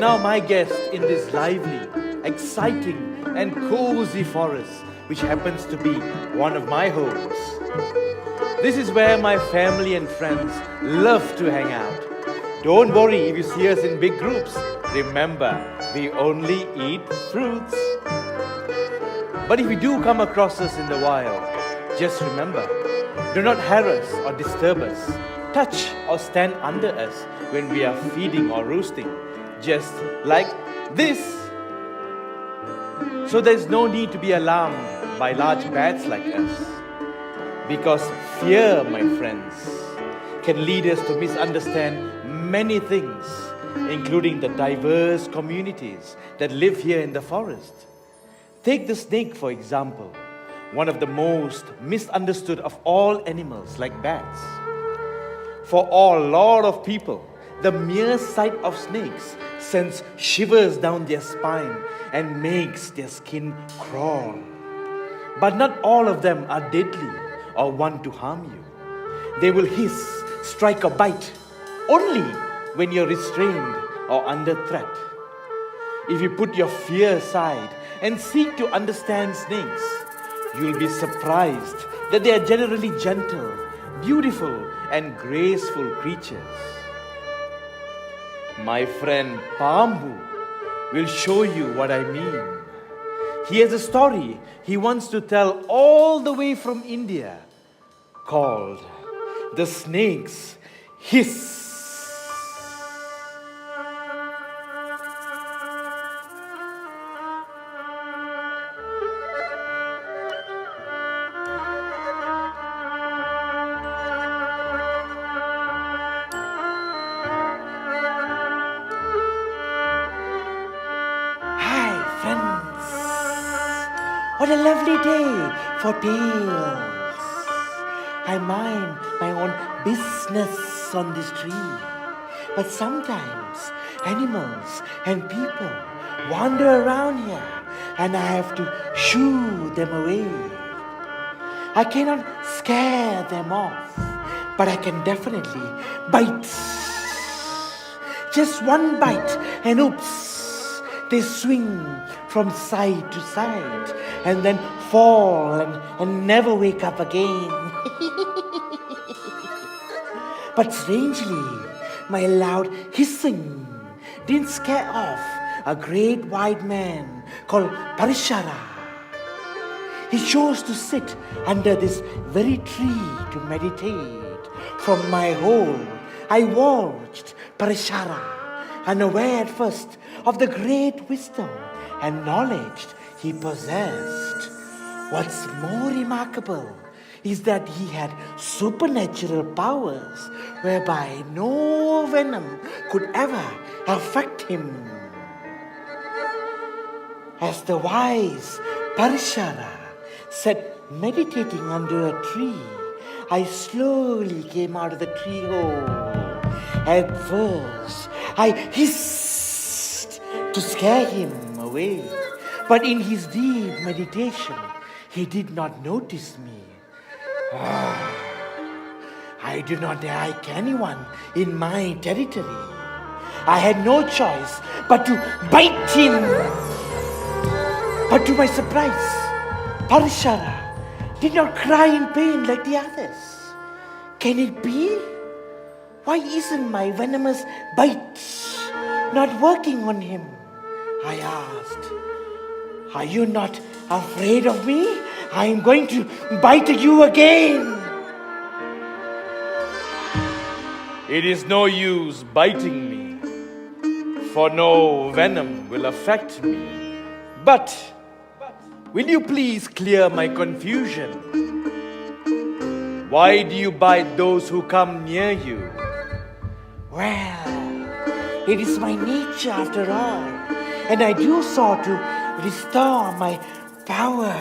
now my guest in this lively, exciting and cozy forest, which happens to be one of my homes. This is where my family and friends love to hang out. Don't worry if you see us in big groups. Remember, we only eat fruits. But if you do come across us in the wild, just remember, do not harass or disturb us, touch or stand under us when we are feeding or roosting, just like this. So there's no need to be alarmed by large bats like us. Because fear, my friends, can lead us to misunderstand many things, including the diverse communities that live here in the forest. Take the snake, for example, one of the most misunderstood of all animals like bats. For a lot of people, the mere sight of snakes sends shivers down their spine and makes their skin crawl. But not all of them are deadly or want to harm you. They will hiss, strike or bite only when you're restrained or under threat. If you put your fear aside and seek to understand snakes, you'll be surprised that they are generally gentle, beautiful and graceful creatures. My friend Pambu will show you what I mean. He has a story he wants to tell all the way from India called The Snake's Hiss. What a lovely day for tales. I mind my own business on this tree. But sometimes animals and people wander around here and I have to shoo them away. I cannot scare them off, but I can definitely bite. Just one bite and oops, they swing from side to side and then fall and never wake up again. But strangely, my loud hissing didn't scare off a great white man called Parashara. He chose to sit under this very tree to meditate. From my hole, I watched Parashara, unaware at first of the great wisdom and knowledge he possessed. What's more remarkable is that he had supernatural powers whereby no venom could ever affect him. As the wise Parashara sat meditating under a tree, I slowly came out of the tree hole. At first, I hissed to scare him away. But in his deep meditation, he did not notice me. I do not like anyone in my territory. I had no choice but to bite him. But to my surprise, Parashara did not cry in pain like the others. Can it be? Why isn't my venomous bite not working on him? I asked. Are you not afraid of me? I am going to bite you again. It is no use biting me, for no venom will affect me. But will you please clear my confusion? Why do you bite those who come near you? Well, it is my nature after all, and I do so to restore my power.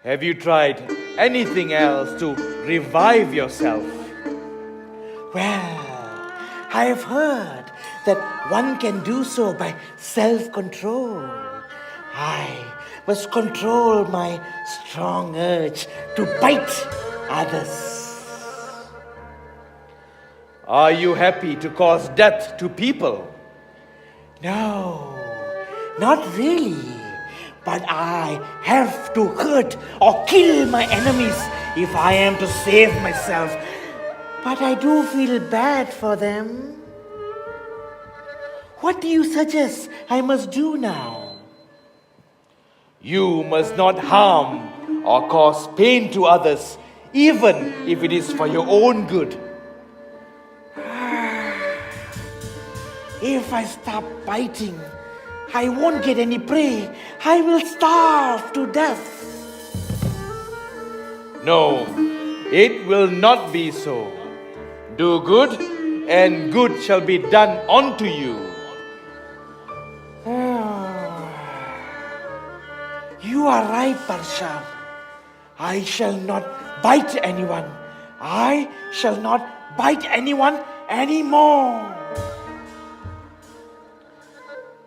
Have you tried anything else to revive yourself? Well, I have heard that one can do so by self-control. I must control my strong urge to bite others. Are you happy to cause death to people? No, not really. But I have to hurt or kill my enemies if I am to save myself. But I do feel bad for them. What do you suggest I must do now? You must not harm or cause pain to others, even if it is for your own good. If I stop biting, I won't get any prey. I will starve to death. No, it will not be so. Do good, and good shall be done unto you. You are right, Parashara. I shall not bite anyone. I shall not bite anyone anymore.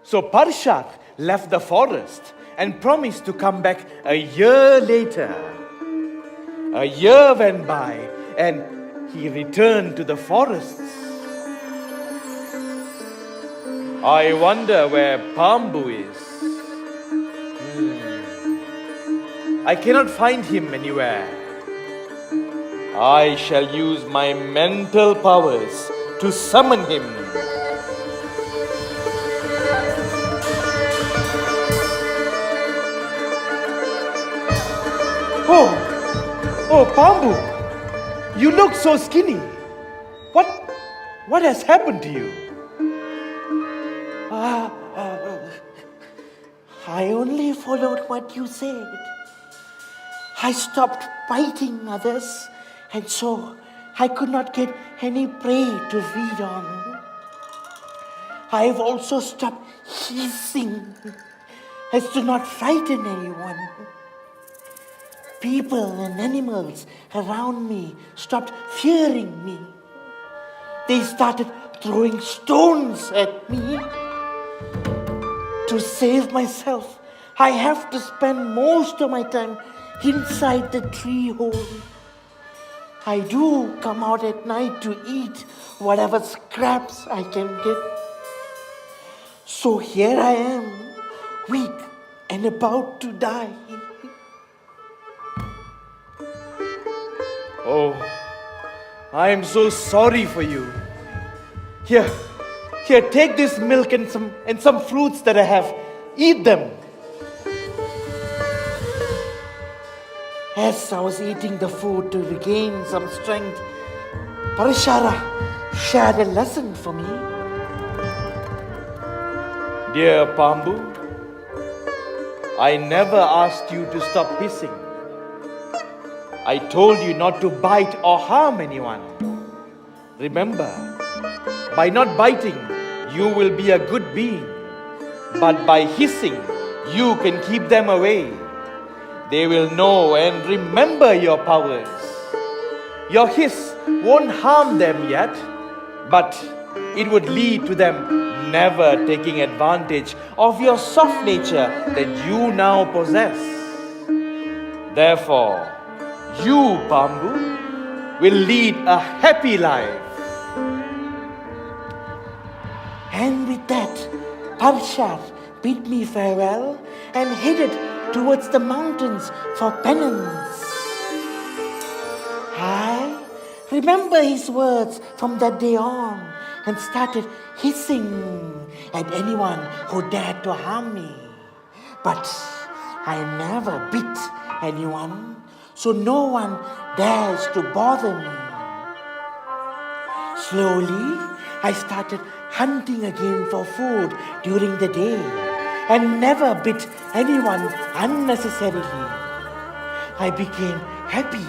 So Parashara left the forest and promised to come back a year later. A year went by and he returned to the forests. I wonder where Pambu is. I cannot find him anywhere. I shall use my mental powers to summon him. Oh, Pambu, you look so skinny. What has happened to you? I only followed what you said. I stopped biting others, and so I could not get any prey to feed on. I've also stopped hissing as to not frighten anyone. People and animals around me stopped fearing me. They started throwing stones at me. To save myself, I have to spend most of my time inside the tree hole. I do come out at night to eat whatever scraps I can get. So here I am, weak and about to die. Oh, I am so sorry for you. Here, take this milk and some fruits that I have. Eat them. As I was eating the food to regain some strength, Parashara shared a lesson for me. Dear Pambu, I never asked you to stop hissing. I told you not to bite or harm anyone. Remember, by not biting, you will be a good being. But by hissing, you can keep them away. They will know and remember your powers. Your hiss won't harm them yet, but it would lead to them never taking advantage of your soft nature that you now possess. Therefore, you, Pambu, will lead a happy life. And with that, Parashara bid me farewell and headed towards the mountains for penance. I remember his words from that day on and started hissing at anyone who dared to harm me. But I never bit anyone, so no one dares to bother me. Slowly, I started hunting again for food during the day and never bit anyone unnecessarily. I became happy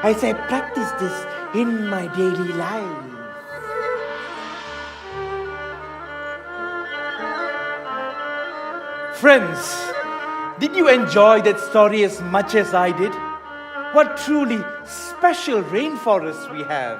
as I practiced this in my daily life. Friends, did you enjoy that story as much as I did? What truly special rainforests we have.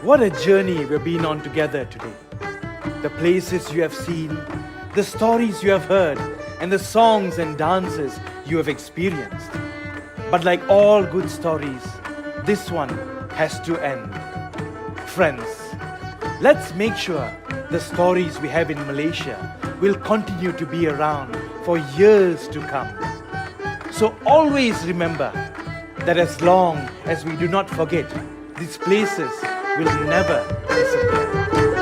What a journey we've been on together today. The places you have seen, the stories you have heard, and the songs and dances you have experienced. But like all good stories, this one has to end. Friends, let's make sure the stories we have in Malaysia will continue to be around for years to come. So always remember that as long as we do not forget, these places will never disappear.